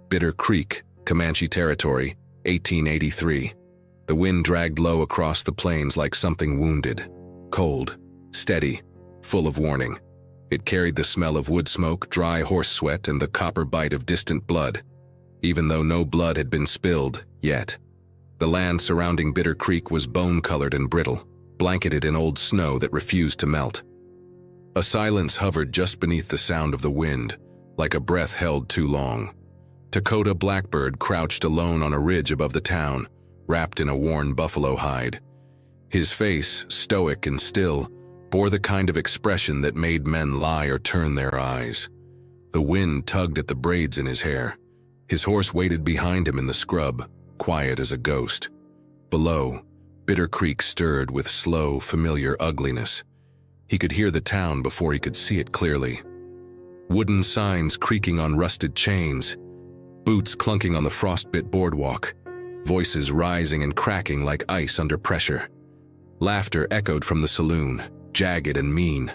Bitter Creek, Comanche Territory, 1883. The wind dragged low across the plains like something wounded. Cold, steady, full of warning. It carried the smell of wood smoke, dry horse sweat, and the copper bite of distant blood, even though no blood had been spilled yet. The land surrounding Bitter Creek was bone-colored and brittle, blanketed in old snow that refused to melt. A silence hovered just beneath the sound of the wind, like a breath held too long. Dakota Blackbird crouched alone on a ridge above the town, wrapped in a worn buffalo hide. His face, stoic and still, bore the kind of expression that made men lie or turn their eyes. The wind tugged at the braids in his hair. His horse waited behind him in the scrub, quiet as a ghost. Below, Bitter Creek stirred with slow, familiar ugliness. He could hear the town before he could see it clearly. Wooden signs creaking on rusted chains, boots clunking on the frostbit boardwalk, voices rising and cracking like ice under pressure. Laughter echoed from the saloon, jagged and mean.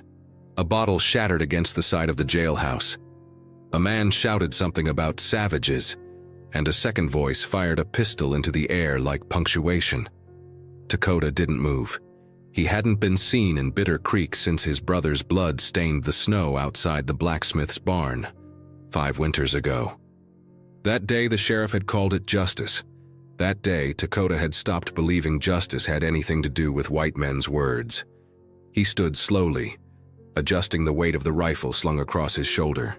A bottle shattered against the side of the jailhouse. A man shouted something about savages, and a second voice fired a pistol into the air like punctuation. Dakota didn't move. He hadn't been seen in Bitter Creek since his brother's blood stained the snow outside the blacksmith's barn, 5 winters ago. That day the sheriff had called it justice. That day Dakota had stopped believing justice had anything to do with white men's words. He stood slowly, adjusting the weight of the rifle slung across his shoulder.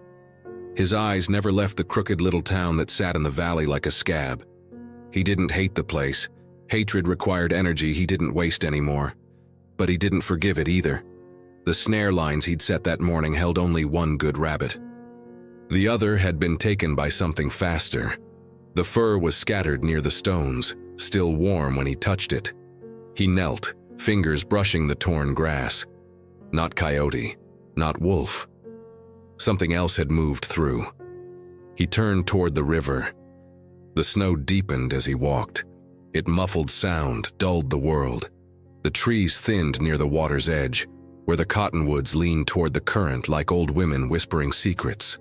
His eyes never left the crooked little town that sat in the valley like a scab. He didn't hate the place. Hatred required energy he didn't waste anymore. But he didn't forgive it either. The snare lines he'd set that morning held only one good rabbit. The other had been taken by something faster. The fur was scattered near the stones, still warm when he touched it. He knelt, fingers brushing the torn grass. Not coyote, not wolf. Something else had moved through. He turned toward the river. The snow deepened as he walked. It muffled sound, dulled the world. The trees thinned near the water's edge, where the cottonwoods leaned toward the current like old women whispering secrets.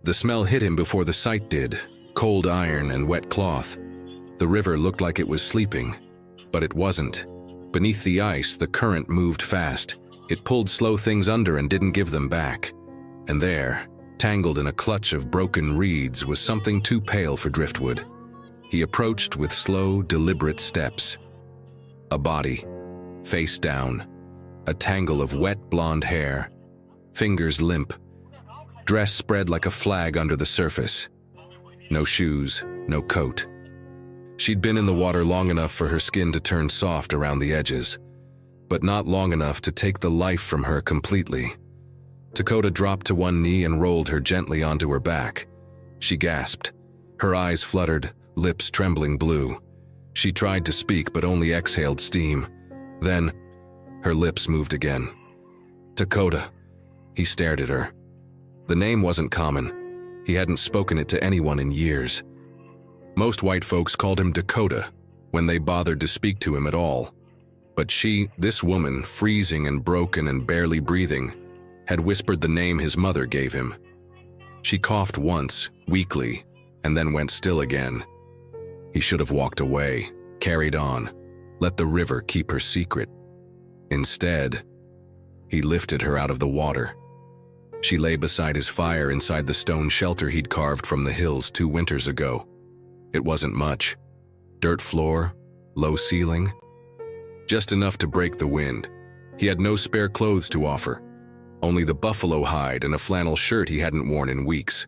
The smell hit him before the sight did, cold iron and wet cloth. The river looked like it was sleeping, but it wasn't. Beneath the ice, the current moved fast. It pulled slow things under and didn't give them back. And there, tangled in a clutch of broken reeds, was something too pale for driftwood. He approached with slow, deliberate steps. A body, face down, a tangle of wet blonde hair, fingers limp, dress spread like a flag under the surface. No shoes, no coat. She'd been in the water long enough for her skin to turn soft around the edges, but not long enough to take the life from her completely. Dakota dropped to one knee and rolled her gently onto her back. She gasped. Her eyes fluttered, lips trembling blue. She tried to speak but only exhaled steam. Then, her lips moved again. Dakota. He stared at her. The name wasn't common. He hadn't spoken it to anyone in years. Most white folks called him Dakota when they bothered to speak to him at all. But she, this woman, freezing and broken and barely breathing, had whispered the name his mother gave him. She coughed once, weakly, and then went still again. He should have walked away, carried on, let the river keep her secret. Instead, he lifted her out of the water. She lay beside his fire inside the stone shelter he'd carved from the hills 2 winters ago. It wasn't much. Dirt floor, low ceiling. Just enough to break the wind. He had no spare clothes to offer. Only the buffalo hide and a flannel shirt he hadn't worn in weeks.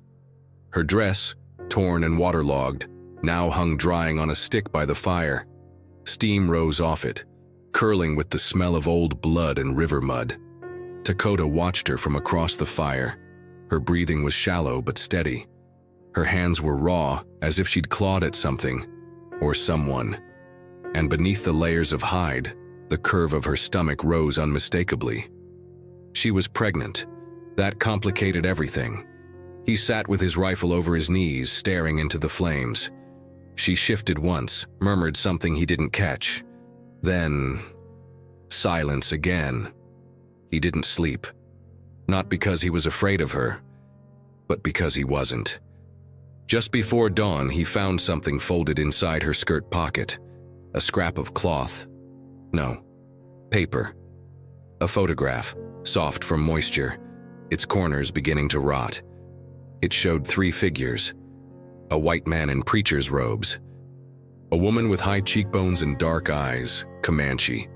Her dress, torn and waterlogged, now hung drying on a stick by the fire. Steam rose off it, curling with the smell of old blood and river mud. Dakota watched her from across the fire. Her breathing was shallow but steady. Her hands were raw, as if she'd clawed at something, or someone. And beneath the layers of hide, the curve of her stomach rose unmistakably. She was pregnant. That complicated everything. He sat with his rifle over his knees, staring into the flames. She shifted once, murmured something he didn't catch. Then, silence again. He didn't sleep. Not because he was afraid of her, but because he wasn't. Just before dawn, he found something folded inside her skirt pocket. A scrap of cloth. No, paper. A photograph, soft from moisture, its corners beginning to rot. It showed 3 figures. A white man in preacher's robes. A woman with high cheekbones and dark eyes, Comanche.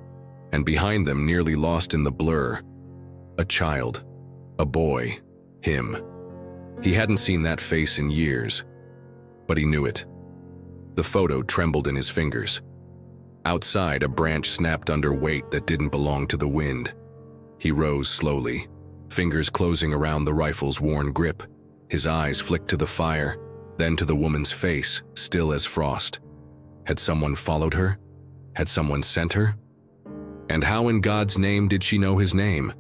And behind them, nearly lost in the blur, a child. A boy. Him. He hadn't seen that face in years, but he knew it. The photo trembled in his fingers. Outside, a branch snapped under weight that didn't belong to the wind. He rose slowly, fingers closing around the rifle's worn grip. His eyes flicked to the fire, then to the woman's face, still as frost. Had someone followed her? Had someone sent her? And how in God's name did she know his name?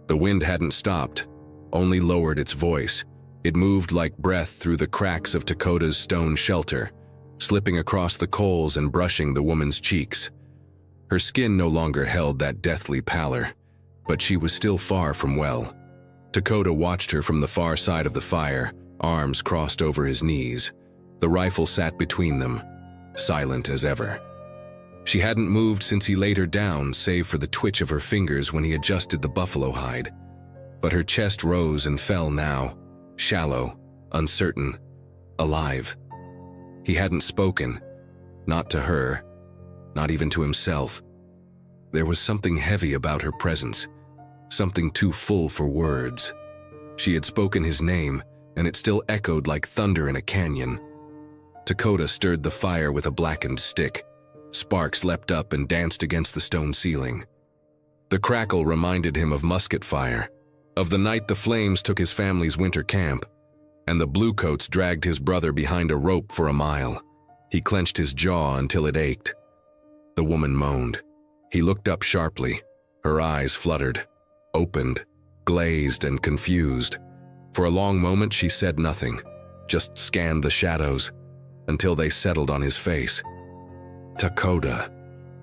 The wind hadn't stopped, only lowered its voice. It moved like breath through the cracks of Dakota's stone shelter, slipping across the coals and brushing the woman's cheeks. Her skin no longer held that deathly pallor, but she was still far from well. Dakota watched her from the far side of the fire, arms crossed over his knees. The rifle sat between them, silent as ever. She hadn't moved since he laid her down, save for the twitch of her fingers when he adjusted the buffalo hide. But her chest rose and fell now, shallow, uncertain, alive. He hadn't spoken, not to her, not even to himself. There was something heavy about her presence, something too full for words. She had spoken his name, and it still echoed like thunder in a canyon. Dakota stirred the fire with a blackened stick. Sparks leapt up and danced against the stone ceiling. The crackle reminded him of musket fire, of the night the flames took his family's winter camp, and the bluecoats dragged his brother behind a rope for a mile. He clenched his jaw until it ached. The woman moaned. He looked up sharply. Her eyes fluttered, opened, glazed and confused. For a long moment she said nothing, just scanned the shadows, until they settled on his face. "Dakota,"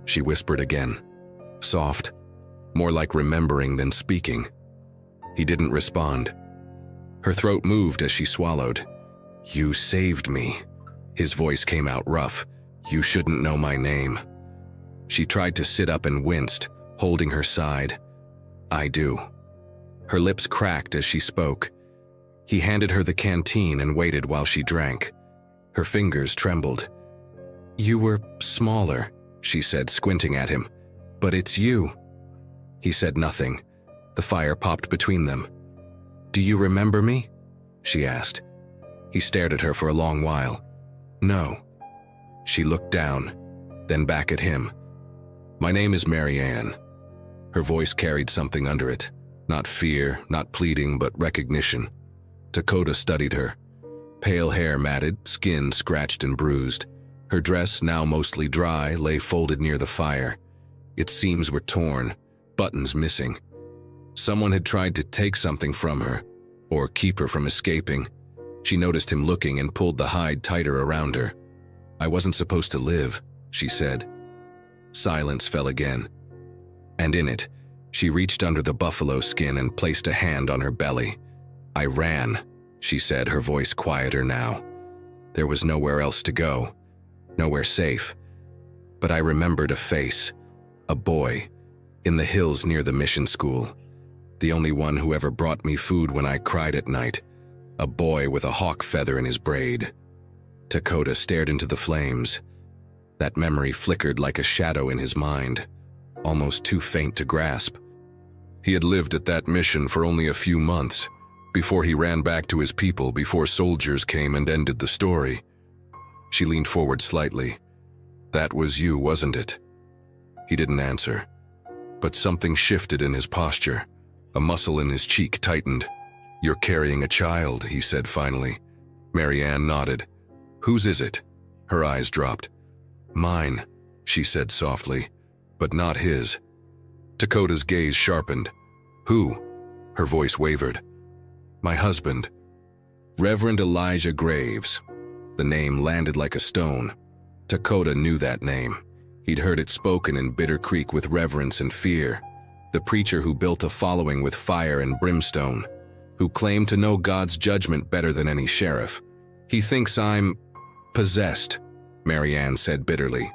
she whispered again, soft, more like remembering than speaking. He didn't respond. Her throat moved as she swallowed. "You saved me." His voice came out rough. "You shouldn't know my name." She tried to sit up and winced, holding her side. "I do." Her lips cracked as she spoke. He handed her the canteen and waited while she drank. Her fingers trembled. "You were smaller," she said, squinting at him. "But it's you." He said nothing. The fire popped between them. "Do you remember me?" she asked. He stared at her for a long while. "No." She looked down, then back at him. "My name is Mary Ann." Her voice carried something under it. Not fear, not pleading, but recognition. Dakota studied her. Pale hair matted, skin scratched and bruised. Her dress, now mostly dry, lay folded near the fire. Its seams were torn, buttons missing. Someone had tried to take something from her, or keep her from escaping. She noticed him looking and pulled the hide tighter around her. "I wasn't supposed to live," she said. Silence fell again. And in it, she reached under the buffalo skin and placed a hand on her belly. "I ran," she said, her voice quieter now. There was nowhere else to go, nowhere safe. But I remembered a face, a boy, in the hills near the mission school. The only one who ever brought me food when I cried at night. A boy with a hawk feather in his braid. Dakota stared into the flames. That memory flickered like a shadow in his mind, almost too faint to grasp. He had lived at that mission for only a few months, before he ran back to his people, before soldiers came and ended the story. She leaned forward slightly. "That was you, wasn't it?" He didn't answer, but something shifted in his posture. A muscle in his cheek tightened. "You're carrying a child," he said finally. Mary Ann nodded. "Whose is it?" Her eyes dropped. "Mine," she said softly, "but not his." Dakota's gaze sharpened. "Who?" Her voice wavered. "My husband." Reverend Elijah Graves. The name landed like a stone. Dakota knew that name. He'd heard it spoken in Bitter Creek with reverence and fear. The preacher who built a following with fire and brimstone, who claimed to know God's judgment better than any sheriff. He thinks I'm possessed, Marianne said bitterly.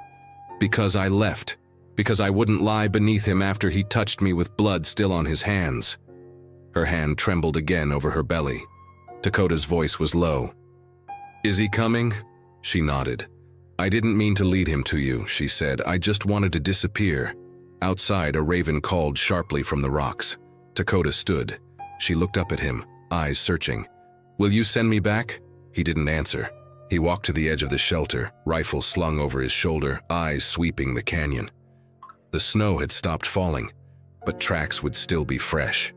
Because I left. Because I wouldn't lie beneath him after he touched me with blood still on his hands. Her hand trembled again over her belly. Dakota's voice was low. Is he coming? She nodded. I didn't mean to lead him to you, she said. I just wanted to disappear. Outside, a raven called sharply from the rocks. Dakota stood. She looked up at him, eyes searching. Will you send me back? He didn't answer. He walked to the edge of the shelter, rifle slung over his shoulder, eyes sweeping the canyon. The snow had stopped falling, but tracks would still be fresh.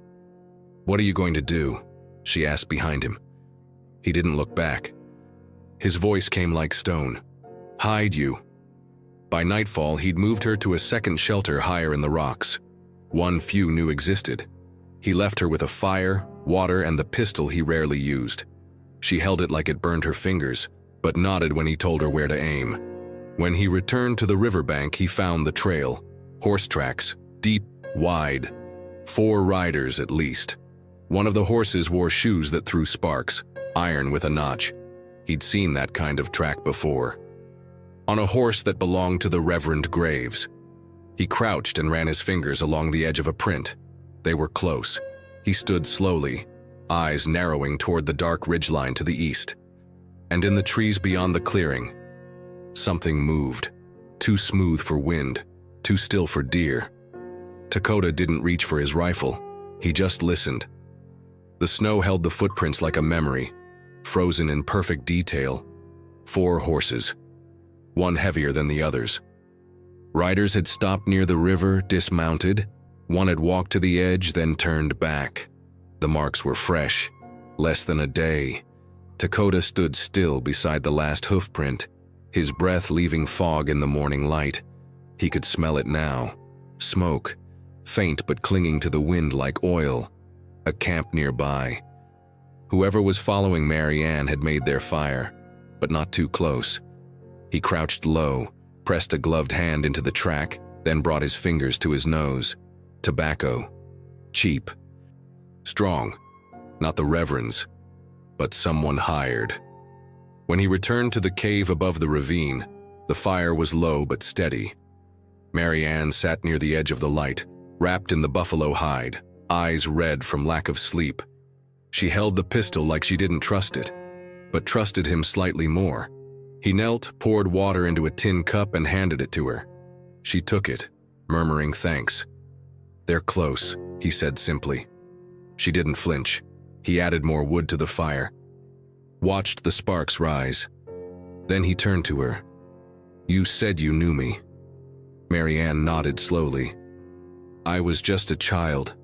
What are you going to do? She asked behind him. He didn't look back. His voice came like stone. Hide you. By nightfall, he'd moved her to a second shelter higher in the rocks. One few knew existed. He left her with a fire, water, and the pistol he rarely used. She held it like it burned her fingers, but nodded when he told her where to aim. When he returned to the riverbank, he found the trail. Horse tracks, deep, wide. 4 riders at least. One of the horses wore shoes that threw sparks, iron with a notch. He'd seen that kind of track before. On a horse that belonged to the Reverend Graves. He crouched and ran his fingers along the edge of a print. They were close. He stood slowly, eyes narrowing toward the dark ridgeline to the east. And in the trees beyond the clearing, something moved. Too smooth for wind, too still for deer. Dakota didn't reach for his rifle. He just listened. The snow held the footprints like a memory, frozen in perfect detail. 4 horses, one heavier than the others. Riders had stopped near the river, dismounted. One had walked to the edge, then turned back. The marks were fresh, less than a day. Dakota stood still beside the last hoofprint, his breath leaving fog in the morning light. He could smell it now. Smoke, faint but clinging to the wind like oil. A camp nearby. Whoever was following Marianne had made their fire, but not too close. He crouched low, pressed a gloved hand into the track, then brought his fingers to his nose. Tobacco. Cheap. Strong. Not the Reverend's, but someone hired. When he returned to the cave above the ravine, the fire was low but steady. Marianne sat near the edge of the light, wrapped in the buffalo hide, eyes red from lack of sleep. She held the pistol like she didn't trust it, but trusted him slightly more. He knelt, poured water into a tin cup, and handed it to her. She took it, murmuring thanks. They're close, he said simply. She didn't flinch. He added more wood to the fire, watched the sparks rise. Then he turned to her. You said you knew me. Marianne nodded slowly. I was just a child,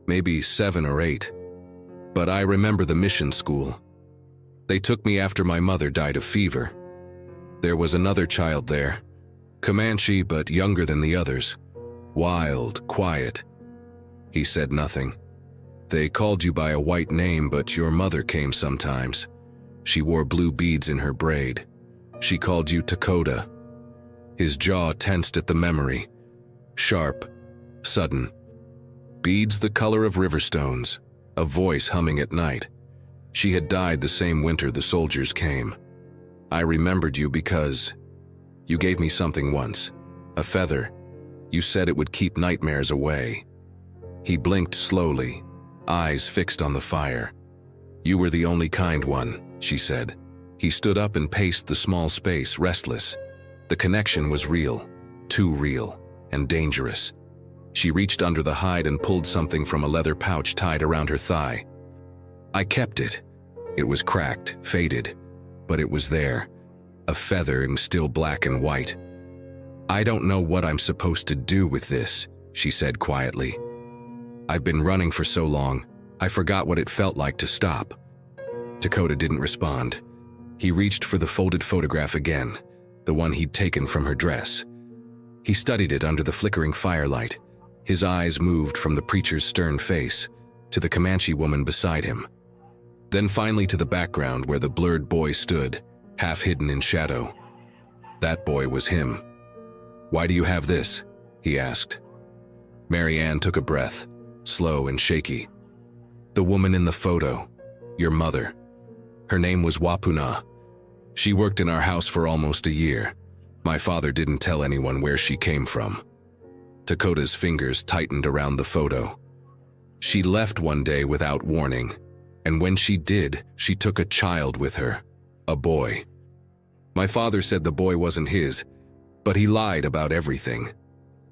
maybe 7 or 8. But I remember the mission school. They took me after my mother died of fever. There was another child there, Comanche but younger than the others. Wild, quiet. He said nothing. They called you by a white name, but your mother came sometimes. She wore blue beads in her braid. She called you Dakota. His jaw tensed at the memory. Sharp, sudden. Beads the color of river stones, a voice humming at night. She had died the same winter the soldiers came. I remembered you because you gave me something once, a feather. You said it would keep nightmares away. He blinked slowly, eyes fixed on the fire. You were the only kind one, she said. He stood up and paced the small space, restless. The connection was real, too real, and dangerous. She reached under the hide and pulled something from a leather pouch tied around her thigh. I kept it. It was cracked, faded, but it was there, a feather and still black and white. I don't know what I'm supposed to do with this, she said quietly. I've been running for so long, I forgot what it felt like to stop. Dakota didn't respond. He reached for the folded photograph again, the one he'd taken from her dress. He studied it under the flickering firelight. His eyes moved from the preacher's stern face to the Comanche woman beside him. Then finally to the background where the blurred boy stood, half hidden in shadow. That boy was him. Why do you have this? He asked. Marianne took a breath, slow and shaky. The woman in the photo, your mother. Her name was Wapuna. She worked in our house for almost a year. My father didn't tell anyone where she came from. Dakota's fingers tightened around the photo. She left one day without warning, and when she did, she took a child with her, a boy. My father said the boy wasn't his, but he lied about everything.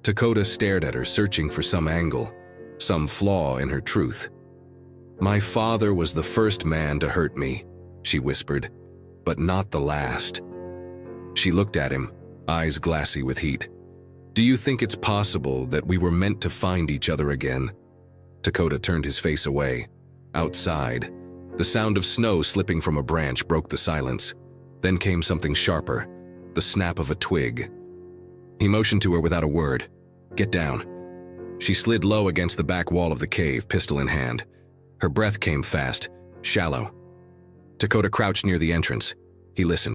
Dakota stared at her, searching for some angle, some flaw in her truth. "My father was the first man to hurt me," she whispered, "but not the last." She looked at him, eyes glassy with heat. "Do you think it's possible that we were meant to find each other again?" Dakota turned his face away. Outside, the sound of snow slipping from a branch broke the silence. Then came something sharper, the snap of a twig. He motioned to her without a word. "Get down." She slid low against the back wall of the cave, pistol in hand. Her breath came fast, shallow. Dakota crouched near the entrance. He listened.